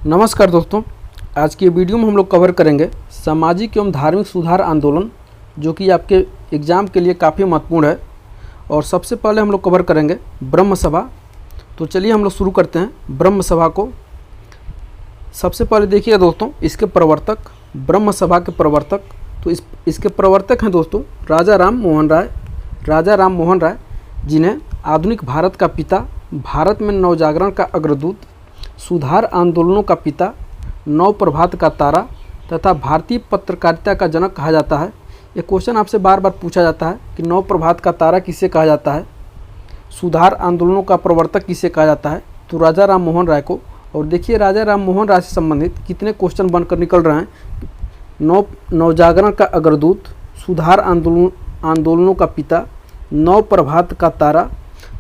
नमस्कार दोस्तों, आज की वीडियो में हम लोग कवर करेंगे सामाजिक एवं धार्मिक सुधार आंदोलन, जो कि आपके एग्ज़ाम के लिए काफ़ी महत्वपूर्ण है। और सबसे पहले हम लोग कवर करेंगे ब्रह्म सभा। तो चलिए हम लोग शुरू करते हैं ब्रह्म सभा को। सबसे पहले देखिएगा दोस्तों, इसके प्रवर्तक, ब्रह्म सभा के प्रवर्तक, तो इसके प्रवर्तक हैं दोस्तों राजा राम मोहन राय। राजा राम मोहन राय, जिन्हें आधुनिक भारत का पिता, भारत में नवजागरण का अग्रदूत, सुधार आंदोलनों का पिता, नव प्रभात का तारा तथा भारतीय पत्रकारिता का जनक कहा जाता है। ये क्वेश्चन आपसे बार बार पूछा जाता है कि नव प्रभात का तारा किसे कहा जाता है, सुधार आंदोलनों का प्रवर्तक किसे कहा जाता है, तो राजा राम मोहन राय को। और देखिए राजा राम मोहन राय से संबंधित कितने क्वेश्चन बनकर निकल रहे हैं। नवजागरण का अग्रदूत, सुधार आंदोलनों का पिता, नव प्रभात का तारा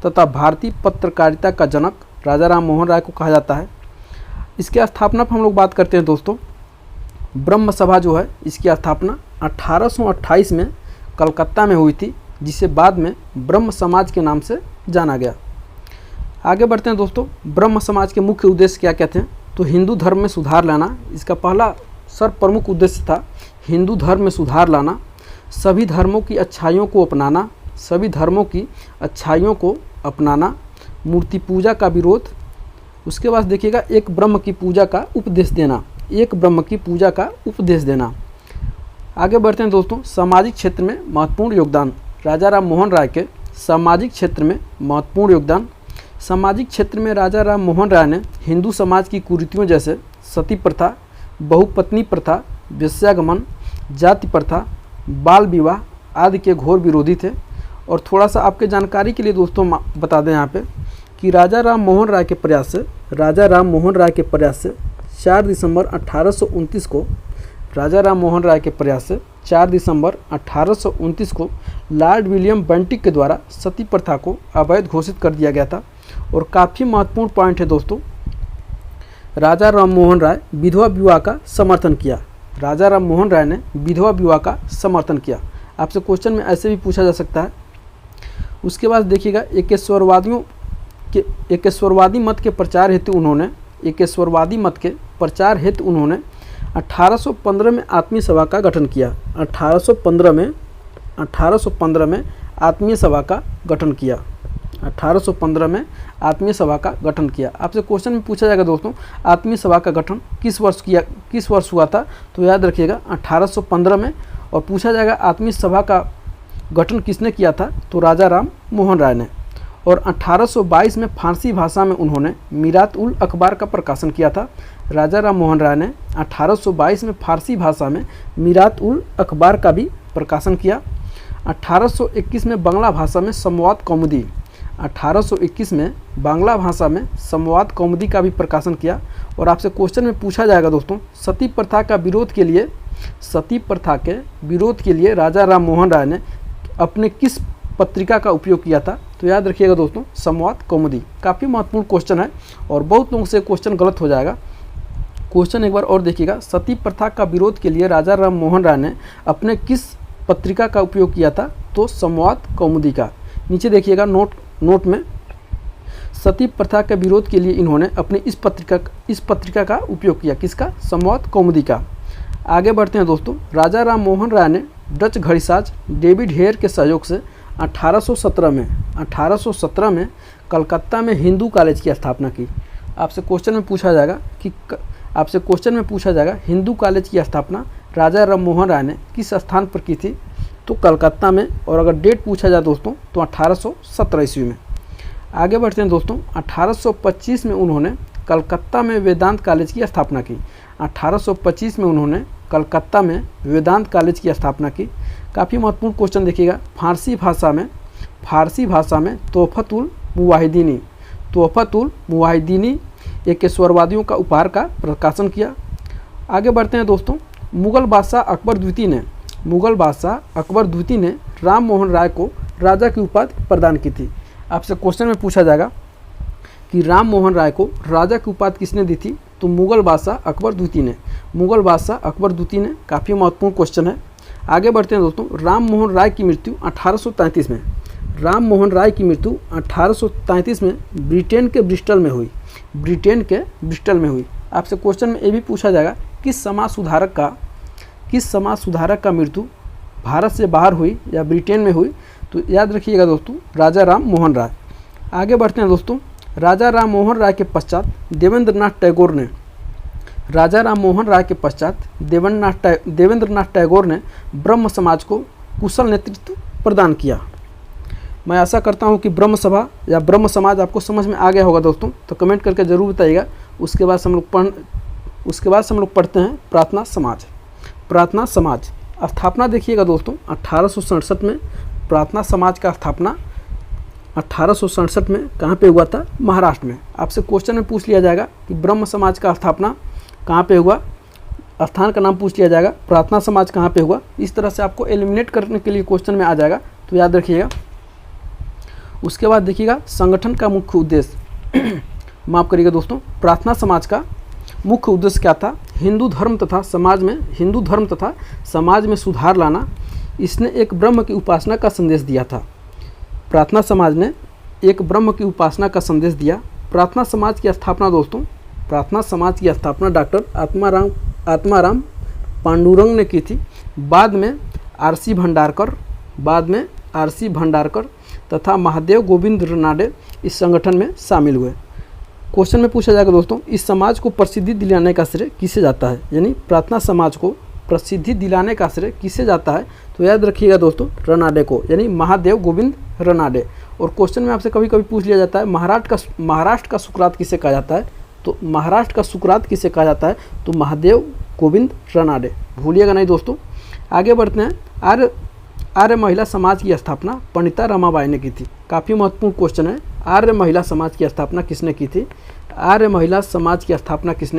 तथा भारतीय पत्रकारिता का जनक राजा राम मोहन राय को कहा जाता है। इसके स्थापना पर हम लोग बात करते हैं दोस्तों। ब्रह्म सभा जो है, इसकी स्थापना 1828 में कलकत्ता में हुई थी, जिसे बाद में ब्रह्म समाज के नाम से जाना गया। आगे बढ़ते हैं दोस्तों। ब्रह्म समाज के मुख्य उद्देश्य क्या क्या थे, तो हिंदू धर्म में सुधार लाना इसका पहला सर्वप्रमुख उद्देश्य था। हिंदू धर्म में सुधार लाना, सभी धर्मों की अच्छाइयों को अपनाना, सभी धर्मों की अच्छाइयों को अपनाना, मूर्ति पूजा का विरोध। उसके बाद देखिएगा एक ब्रह्म की पूजा का उपदेश देना, एक ब्रह्म की पूजा का उपदेश देना। आगे बढ़ते हैं दोस्तों। सामाजिक क्षेत्र में महत्वपूर्ण योगदान, राजा राम मोहन राय के सामाजिक क्षेत्र में महत्वपूर्ण योगदान। सामाजिक क्षेत्र में राजा राम मोहन राय ने हिंदू समाज की कुरीतियों जैसे सती प्रथा, बहुपत्नी प्रथा, वेश्यागमन, जाति प्रथा, बाल विवाह आदि के घोर विरोधी थे। और थोड़ा सा आपके जानकारी के लिए दोस्तों बता दें यहाँ पे कि राजा राम मोहन राय के प्रयास से 4 दिसंबर 1829 को, राजा राम मोहन राय के प्रयास से 4 दिसंबर 1829 को लॉर्ड विलियम बेंटिक के द्वारा सती प्रथा को अवैध घोषित कर दिया गया था। और काफ़ी महत्वपूर्ण पॉइंट है दोस्तों, राजा राम मोहन राय विधवा विवाह का समर्थन किया। राजा राम मोहन राय ने विधवा विवाह का समर्थन किया। आपसे क्वेश्चन में ऐसे भी पूछा जा सकता है। उसके बाद देखिएगा एकेश्वरवादी मत के प्रचार हेतु उन्होंने 1815 में आत्मीय सभा का गठन किया। 1815 में आत्मीय सभा का गठन किया। 1815 में आत्मीय सभा का गठन किया। आपसे क्वेश्चन में पूछा जाएगा दोस्तों, आत्मीय सभा का गठन किस वर्ष हुआ था, तो याद रखिएगा 1815 में। और पूछा जाएगा आत्मीय सभा का गठन किसने किया था, तो राजा राम मोहन राय ने। और 1822 में फारसी भाषा में उन्होंने मीरात उल अखबार का प्रकाशन किया था। राजा राम मोहन राय ने 1822 में फारसी भाषा में मीरात उल अखबार का भी प्रकाशन किया। 1821 में बांग्ला भाषा में संवाद कौमुदी, 1821 में बांग्ला भाषा में संवाद कौमुदी का भी प्रकाशन किया। और आपसे क्वेश्चन में पूछा जाएगा दोस्तों, सती प्रथा के विरोध के लिए राजा राम मोहन राय ने अपने किस पत्रिका का उपयोग किया था, तो याद रखिएगा दोस्तों संवाद कौमुदी। काफ़ी महत्वपूर्ण क्वेश्चन है और बहुत लोगों से क्वेश्चन गलत हो जाएगा। क्वेश्चन एक बार और देखिएगा, सती प्रथा का विरोध के लिए राजा राम मोहन राय ने अपने किस पत्रिका का उपयोग किया था, तो संवाद कौमुदी का। नीचे देखिएगा नोट में, सती प्रथा के विरोध के लिए इन्होंने अपनी इस पत्रिका का उपयोग किया, किसका, संवाद कौमुदी का। आगे बढ़ते हैं दोस्तों। राजा राम मोहन राय ने डच घड़ीसाज डेविड हेयर के सहयोग से 1817 में कलकत्ता में हिंदू कॉलेज की स्थापना की। आपसे क्वेश्चन में पूछा जाएगा हिंदू कॉलेज की स्थापना राजा राम मोहन राय ने किस स्थान पर की थी, तो कलकत्ता में। और अगर डेट पूछा जाए दोस्तों तो 1817 ईस्वी में। आगे बढ़ते हैं दोस्तों। 1825 में उन्होंने कलकत्ता में वेदांत कॉलेज की स्थापना की। 1825 में उन्होंने कलकत्ता में वेदांत कॉलेज की स्थापना की। काफ़ी महत्वपूर्ण क्वेश्चन देखिएगा, फारसी भाषा में तोहफतुल मुवाहिदीनी एकेश्वरवादियों का उपहार का प्रकाशन किया। आगे बढ़ते हैं दोस्तों। मुगल बादशाह अकबर द्वितीय ने राम मोहन राय को राजा की उपाधि प्रदान की थी। आपसे क्वेश्चन में पूछा जाएगा कि राम मोहन राय को राजा की उपाधि किसने दी थी, तो मुगल बादशाह अकबर द्वितीय ने। काफ़ी महत्वपूर्ण क्वेश्चन है। आगे बढ़ते हैं दोस्तों। राम मोहन राय की मृत्यु 1833 में। राम मोहन राय की मृत्यु 1833 में ब्रिटेन के ब्रिस्टल में हुई। आपसे क्वेश्चन में ये भी पूछा जाएगा किस समाज सुधारक का मृत्यु भारत से बाहर हुई या ब्रिटेन में हुई, तो याद रखिएगा दोस्तों राजा राम मोहन राय। आगे बढ़ते हैं दोस्तों, राजा राम मोहन राय के पश्चात देवेंद्रनाथ टैगोर ने ब्रह्म समाज को कुशल नेतृत्व प्रदान किया। मैं आशा करता हूं कि ब्रह्म सभा या ब्रह्म समाज आपको समझ में आ गया होगा दोस्तों, तो कमेंट करके ज़रूर बताइएगा। उसके बाद से हम लोग पढ़ते हैं प्रार्थना समाज। स्थापना देखिएगा दोस्तों 1867 में प्रार्थना समाज का स्थापना 1867 में कहाँ पे हुआ था? महाराष्ट्र में। आपसे क्वेश्चन में पूछ लिया जाएगा कि ब्रह्म समाज का स्थापना कहाँ पे हुआ, स्थान का नाम पूछ लिया जाएगा, प्रार्थना समाज कहाँ पे हुआ। इस तरह से आपको एलिमिनेट करने के लिए क्वेश्चन में आ जाएगा, तो याद रखिएगा। उसके बाद देखिएगा संगठन का मुख्य उद्देश्य माफ़ करिएगा दोस्तों, प्रार्थना समाज का मुख्य उद्देश्य क्या था? हिंदू धर्म तथा समाज में सुधार लाना। इसने एक ब्रह्म की उपासना का संदेश दिया था। प्रार्थना समाज ने एक ब्रह्म की उपासना का संदेश दिया। प्रार्थना समाज की स्थापना डॉक्टर आत्माराम पांडुरंग ने की थी। बाद में आरसी भंडारकर तथा महादेव गोविंद रनाडे इस संगठन में शामिल हुए। क्वेश्चन में पूछा जाएगा दोस्तों, इस समाज को प्रसिद्धि दिलाने का श्रेय किसे जाता है? यानी प्रार्थना समाज को प्रसिद्धि दिलाने का श्रेय किसे जाता है? तो याद रखिएगा दोस्तों रनाडे को, यानी महादेव गोविंद रनाडे। और क्वेश्चन में आपसे कभी कभी पूछ लिया जाता है महाराष्ट्र का सुकरात किसे कहा जाता है? तो महाराष्ट्र का सुकरात किसे कहा जाता है? तो महादेव गोविंद रनाडे, भूलिएगा नहीं दोस्तों। आगे बढ़ते हैं। आर्य महिला समाज की स्थापना पंडिता रमाबाई ने की थी। काफ़ी महत्वपूर्ण क्वेश्चन है। आर्य महिला समाज की स्थापना किसने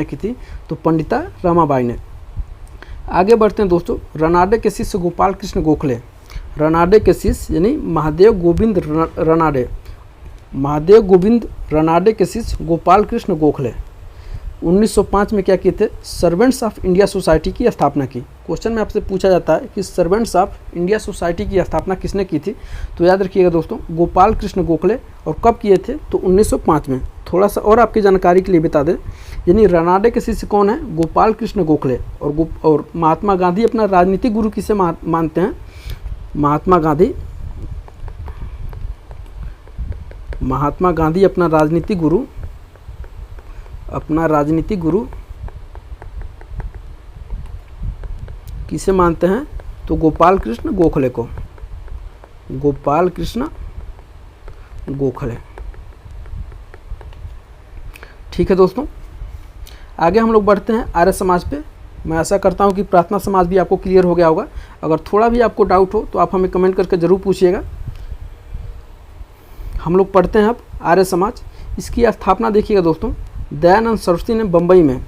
की थी? तो पंडिता रमाबाई ने। आगे बढ़ते हैं दोस्तों, रनाडे के शिष्य गोपाल कृष्ण गोखले। रनाडे के शिष्य यानी महादेव गोविंद रनाडे के शिष्य गोपाल कृष्ण गोखले 1905 में क्या किए थे? सर्वेंट्स ऑफ इंडिया सोसाइटी की स्थापना की। क्वेश्चन में आपसे पूछा जाता है कि सर्वेंट्स ऑफ इंडिया सोसाइटी की स्थापना किसने की थी? तो याद रखिएगा दोस्तों गोपाल कृष्ण गोखले। और कब किए थे? तो 1905 में। थोड़ा सा और आपकी जानकारी के लिए बता दें, यानी रनाडे के शिष्य कौन है? गोपाल कृष्ण गोखले। और महात्मा गांधी अपना राजनीतिक गुरु किसे मानते हैं? महात्मा गांधी अपना राजनीतिक गुरु किसे मानते हैं? तो गोपाल कृष्ण गोखले को। ठीक है दोस्तों, आगे हम लोग बढ़ते हैं आर्य समाज पे। मैं आशा करता हूं कि प्रार्थना समाज भी आपको क्लियर हो गया होगा। अगर थोड़ा भी आपको डाउट हो तो आप हमें कमेंट करके ज़रूर पूछिएगा। हम लोग पढ़ते हैं अब आर्य समाज। इसकी स्थापना देखिएगा दोस्तों दयानंद सरस्वती ने बम्बई में,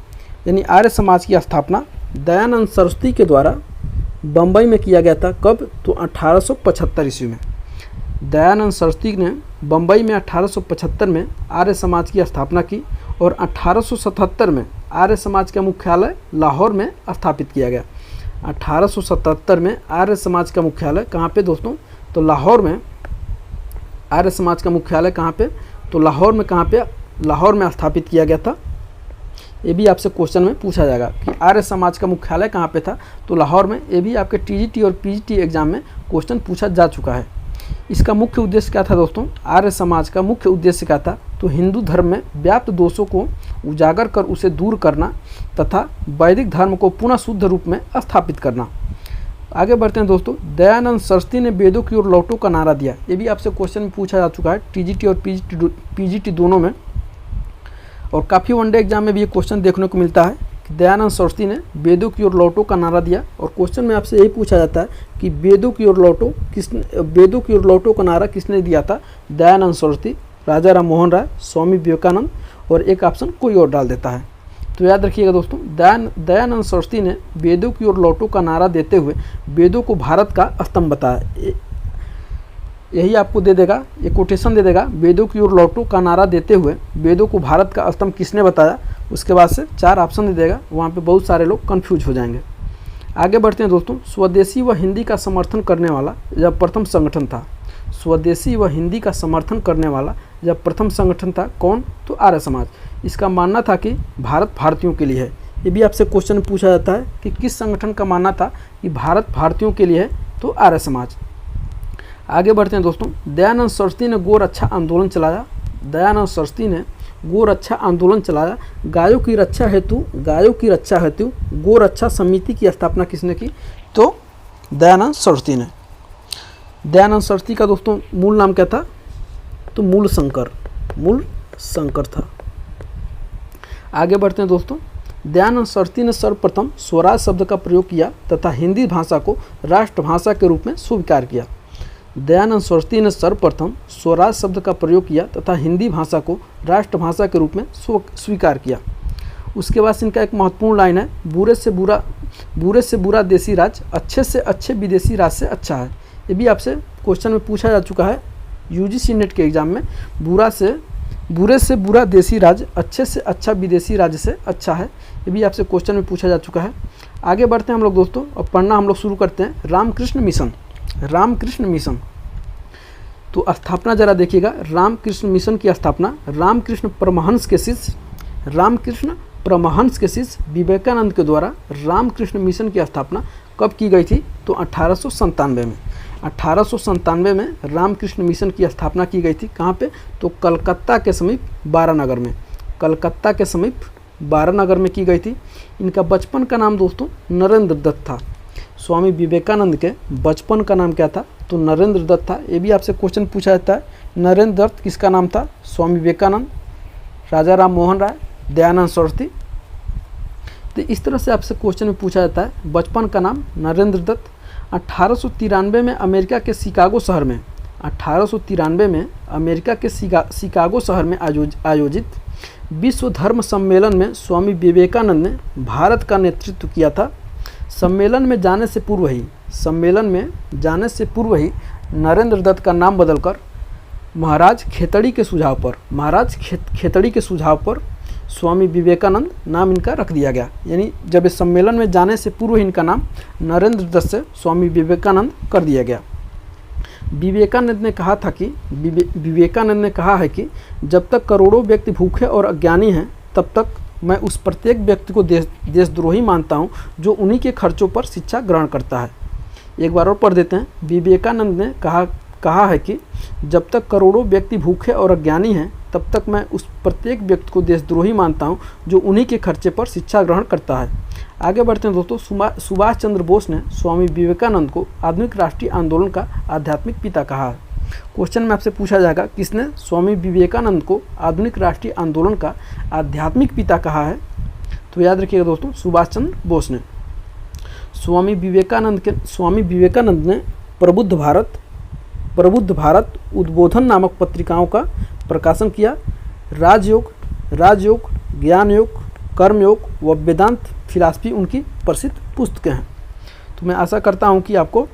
यानी आर्य समाज की स्थापना दयानंद सरस्वती के द्वारा बम्बई में किया गया था। कब? तो 1875 ईस्वी में। दयानंद सरस्वती ने बम्बई में 1875 में आर्य समाज की स्थापना की और 1877 में आर्य समाज का मुख्यालय लाहौर में स्थापित किया गया। 1877 में आर्य समाज का मुख्यालय कहाँ पे दोस्तों? तो लाहौर में। आर्य समाज का मुख्यालय कहाँ पे? तो लाहौर में। कहाँ पे? लाहौर में स्थापित किया गया था। ये भी आपसे क्वेश्चन में पूछा जाएगा कि आर्य समाज का मुख्यालय कहाँ पे था? तो लाहौर में। ये भी आपके टीजीटी और पीजीटी एग्जाम में क्वेश्चन पूछा जा चुका है। इसका मुख्य उद्देश्य क्या था दोस्तों? आर्य समाज का मुख्य उद्देश्य क्या था? तो हिंदू धर्म में व्याप्त दोषों को उजागर कर उसे दूर करना तथा वैदिक धर्म को पुनः शुद्ध रूप में स्थापित करना। आगे बढ़ते हैं दोस्तों, दयानंद सरस्वती ने वेदों की ओर लौटो का नारा दिया। ये भी आपसे क्वेश्चन में पूछा जा चुका है टीजीटी और पीजीटी दोनों में, और काफ़ी वनडे एग्जाम में भी ये क्वेश्चन देखने को मिलता है कि दयानंद सरस्वती ने वेदों की ओर लौटो का नारा दिया। और क्वेश्चन में आपसे यही पूछा जाता है कि वेदों की ओर लौटो का नारा किसने दिया था? दयानंद सरस्वती, राजा राम मोहन राय, स्वामी विवेकानंद, और एक ऑप्शन कोई और डाल देता है। तो याद रखिएगा दोस्तों दयानंद सरस्वती ने वेदों की ओर लौटो का नारा देते हुए वेदों को भारत का स्तंभ बताया। यही आपको दे देगा, ये कोटेशन दे देगा, वेदों की ओर लौटो का नारा देते हुए वेदों को भारत का स्तंभ किसने बताया। उसके बाद से 4 ऑप्शन दे देगा, वहाँ पे बहुत सारे लोग कंफ्यूज हो जाएंगे। आगे बढ़ते हैं दोस्तों, स्वदेशी व हिंदी का समर्थन करने वाला यह प्रथम संगठन था। स्वदेशी व हिंदी का समर्थन करने वाला यह प्रथम संगठन था। कौन? तो आर्य समाज। इसका मानना था कि भारत भारतीयों के लिए है। ये भी आपसे क्वेश्चन पूछा जाता है कि किस संगठन का मानना था कि भारत भारतीयों के लिए है, तो आर्य समाज। आगे बढ़ते हैं दोस्तों। दयानंद सरस्वती ने गो रक्षा आंदोलन चलाया। दयानंद सरस्वती ने गो रक्षा आंदोलन चलाया। गायों की रक्षा हेतु गो रक्षा समिति की स्थापना किसने की? तो दयानंद सरस्वती ने। दयानंद सरस्वती का दोस्तों मूल नाम क्या था? तो मूल शंकर था। आगे बढ़ते हैं दोस्तों। दयानंद सरस्वती ने सर्वप्रथम स्वराज शब्द का प्रयोग किया तथा हिंदी भाषा को राष्ट्रभाषा के रूप में स्वीकार किया। दयानंद सरस्वती ने सर्वप्रथम स्वराज शब्द का प्रयोग किया तथा हिंदी भाषा को राष्ट्रभाषा के रूप में स्वीकार किया। उसके बाद इनका एक महत्वपूर्ण लाइन है, बुरे से बुरा देसी राज अच्छे से अच्छे विदेशी राज से अच्छा है। ये भी आपसे क्वेश्चन में पूछा जा चुका है यूजीसी नेट के एग्जाम में। बुरे से बुरा देसी राज अच्छे से अच्छा विदेशी राज्य से अच्छा है। ये भी आपसे क्वेश्चन में पूछा जा चुका है। आगे बढ़ते हैं हम लोग दोस्तों और पढ़ना हम लोग शुरू करते हैं। रामकृष्ण मिशन। तो स्थापना जरा देखिएगा। रामकृष्ण मिशन की स्थापना रामकृष्ण परमहंस के शिष्य विवेकानंद के द्वारा रामकृष्ण मिशन की स्थापना कब की गई थी? तो 1897 में। 1897 में रामकृष्ण मिशन की स्थापना की गई थी। कहाँ पे? तो कलकत्ता के समीप बारानगर में की गई थी। इनका बचपन का नाम दोस्तों नरेंद्र दत्त था। स्वामी विवेकानंद के बचपन का नाम क्या था? तो नरेंद्र दत्त था। ये भी आपसे क्वेश्चन पूछा जाता है। नरेंद्र दत्त किसका नाम था? स्वामी विवेकानंद, राजा राम मोहन राय, दयानंद सरस्वती। तो इस तरह से आपसे क्वेश्चन में पूछा जाता है। बचपन का नाम नरेंद्र दत्त। 1893 में अमेरिका के शिकागो शहर में आयोजित विश्व धर्म सम्मेलन में स्वामी विवेकानंद ने भारत का नेतृत्व किया था। सम्मेलन में जाने से पूर्व ही नरेंद्र दत्त का नाम बदलकर महाराज खेतड़ी के सुझाव पर स्वामी विवेकानंद नाम इनका रख दिया गया। यानी जब इस सम्मेलन में जाने से पूर्व इनका नाम नरेंद्र दत्त से स्वामी विवेकानंद कर दिया गया। विवेकानंद ने कहा है कि जब तक करोड़ों व्यक्ति भूखे और अज्ञानी हैं तब तक मैं उस प्रत्येक व्यक्ति को देशद्रोही मानता हूं जो उन्हीं के खर्चों पर शिक्षा ग्रहण करता है। एक बार और पढ़ देते हैं। विवेकानंद ने कहा है कि जब तक करोड़ों व्यक्ति भूखे और अज्ञानी हैं तब तक मैं उस प्रत्येक व्यक्ति को देशद्रोही मानता हूं जो उन्हीं के खर्चे पर शिक्षा ग्रहण करता है। आगे बढ़ते हैं दोस्तों। सुभाष चंद्र बोस ने स्वामी विवेकानंद को आधुनिक राष्ट्रीय आंदोलन का आध्यात्मिक पिता कहा है। क्वेश्चन में आपसे पूछा जाएगा किसने स्वामी विवेकानंद को आधुनिक राष्ट्रीय आंदोलन का आध्यात्मिक पिता कहा है? तो याद रखिएगा दोस्तों, सुभाष चंद्र बोस ने। स्वामी विवेकानंद ने प्रबुद्ध भारत उद्बोधन नामक पत्रिकाओं का प्रकाशन किया। राजयोग, ज्ञान योग, कर्मयोग व वेदांत फिलॉसफी उनकी प्रसिद्ध पुस्तकें हैं। तो मैं आशा करता हूं कि आपको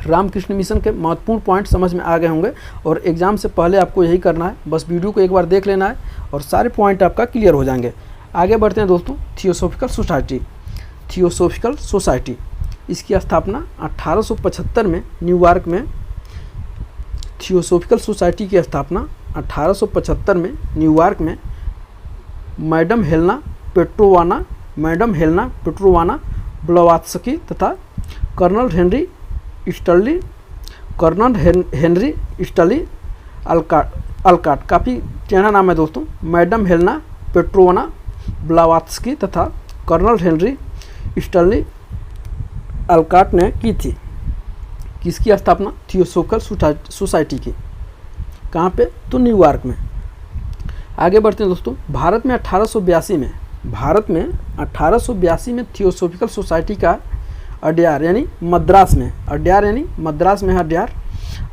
रामकृष्ण मिशन के महत्वपूर्ण पॉइंट समझ में आ गए होंगे और एग्ज़ाम से पहले आपको यही करना है, बस वीडियो को एक बार देख लेना है और सारे पॉइंट आपका क्लियर हो जाएंगे। आगे बढ़ते हैं दोस्तों। थियोसॉफिकल सोसाइटी इसकी स्थापना 1875 में न्यूयॉर्क में। थियोसॉफिकल सोसाइटी की स्थापना 1875 में न्यूयॉर्क में मैडम हेलेना पेट्रोवाना ब्लवात्स्की तथा कर्नल हेनरी स्टर्ली अलकाट, काफ़ी टेढ़ा नाम है दोस्तों। मैडम हेलेना पेट्रोवाना ब्लवात्स्की तथा कर्नल हेनरी स्टर्ली अलकाट ने की थी। किसकी स्थापना? थियोसॉफिकल सोसाइटी की। कहाँ पे? तो न्यूयॉर्क में। आगे बढ़ते हैं दोस्तों। भारत में 1882 में थियोसॉफिकल सोसाइटी का अड्यार यानी मद्रास में अड्यार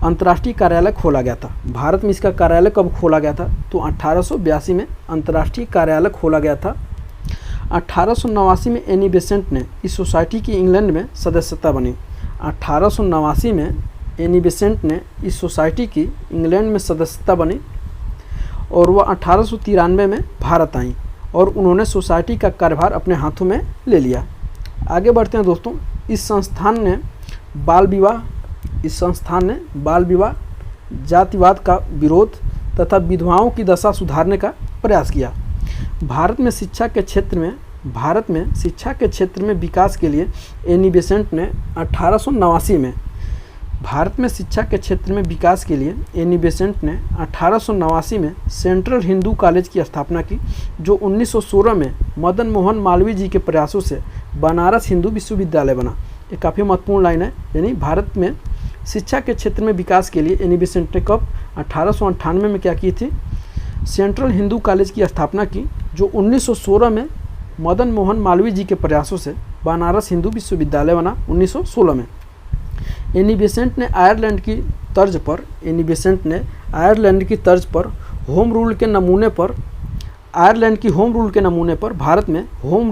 अंतर्राष्ट्रीय कार्यालय खोला गया था। भारत में इसका कार्यालय कब खोला गया था? तो 1882 में अंतर्राष्ट्रीय कार्यालय खोला गया था। 1889 में एनी बेसेंट ने इस सोसाइटी की इंग्लैंड में सदस्यता बनी। 1889 में एनी बेसेंट ने इस सोसाइटी की इंग्लैंड में सदस्यता बनी और वह 1893 में भारत आई और उन्होंने सोसाइटी का कार्यभार अपने हाथों में ले लिया। आगे बढ़ते हैं दोस्तों। इस संस्थान ने बाल विवाह, इस संस्थान ने बाल विवाह, जातिवाद का विरोध तथा विधवाओं की दशा सुधारने का प्रयास किया। भारत में शिक्षा के क्षेत्र में विकास के लिए एनी बेसेंट ने 1889 में सेंट्रल हिंदू कॉलेज की स्थापना की, जो 1916 में मदन मोहन मालवीय जी के प्रयासों से बनारस हिंदू विश्वविद्यालय बना। ये काफ़ी महत्वपूर्ण लाइन है। यानी भारत में शिक्षा के क्षेत्र में विकास के लिए एनी बेसेंट ने कब 1898 में क्या की थी, सेंट्रल हिंदू कॉलेज की स्थापना की, जो 1916 में मदन मोहन मालवीय जी के प्रयासों से बनारस हिंदू विश्वविद्यालय बना 1916 में। एनी बेसेंट ने आयरलैंड की तर्ज पर होम रूल के नमूने पर भारत में होम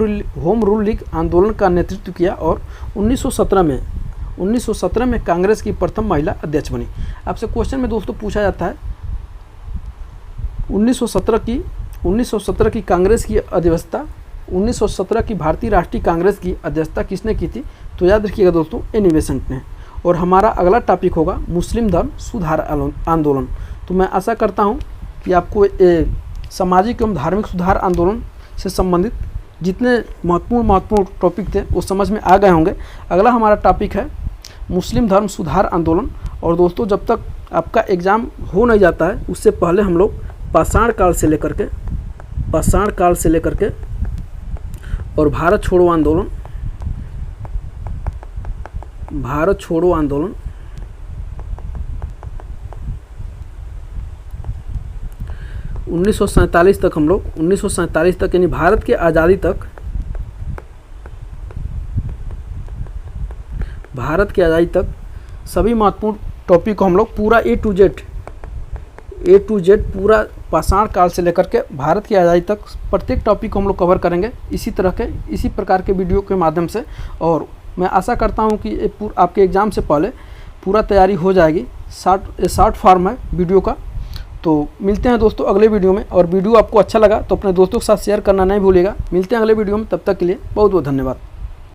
रूल लीग आंदोलन का नेतृत्व किया और 1917 में कांग्रेस की प्रथम महिला अध्यक्ष बनी। आपसे क्वेश्चन में दोस्तों पूछा जाता है 1917 की कांग्रेस की अध्यक्षता, 1917 की भारतीय राष्ट्रीय कांग्रेस की अध्यक्षता किसने की थी? तो याद रखिएगा दोस्तों, एनी बेसेंट ने। और हमारा अगला टॉपिक होगा मुस्लिम धर्म सुधार आंदोलन। तो मैं आशा करता हूं कि आपको सामाजिक एवं धार्मिक सुधार आंदोलन से संबंधित जितने महत्वपूर्ण टॉपिक थे वो समझ में आ गए होंगे। अगला हमारा टॉपिक है मुस्लिम धर्म सुधार आंदोलन। और दोस्तों, जब तक आपका एग्ज़ाम हो नहीं जाता है उससे पहले हम लोग पाषाण काल से लेकर के और भारत छोड़ो आंदोलन 1947 तक, हम लोग 1947 तक यानी भारत के आज़ादी तक सभी महत्वपूर्ण टॉपिक को हम लोग पूरा ए टू जेड पूरा पाषाण काल से लेकर के भारत की आज़ादी तक प्रत्येक टॉपिक को हम लोग कवर करेंगे इसी प्रकार के वीडियो के माध्यम से। और मैं आशा करता हूं कि आपके एग्ज़ाम से पहले पूरा तैयारी हो जाएगी। शॉर्ट फॉर्म है वीडियो का। तो मिलते हैं दोस्तों अगले वीडियो में। और वीडियो आपको अच्छा लगा तो अपने दोस्तों के साथ शेयर करना नहीं भूलिएगा। मिलते हैं अगले वीडियो में, तब तक के लिए बहुत बहुत धन्यवाद।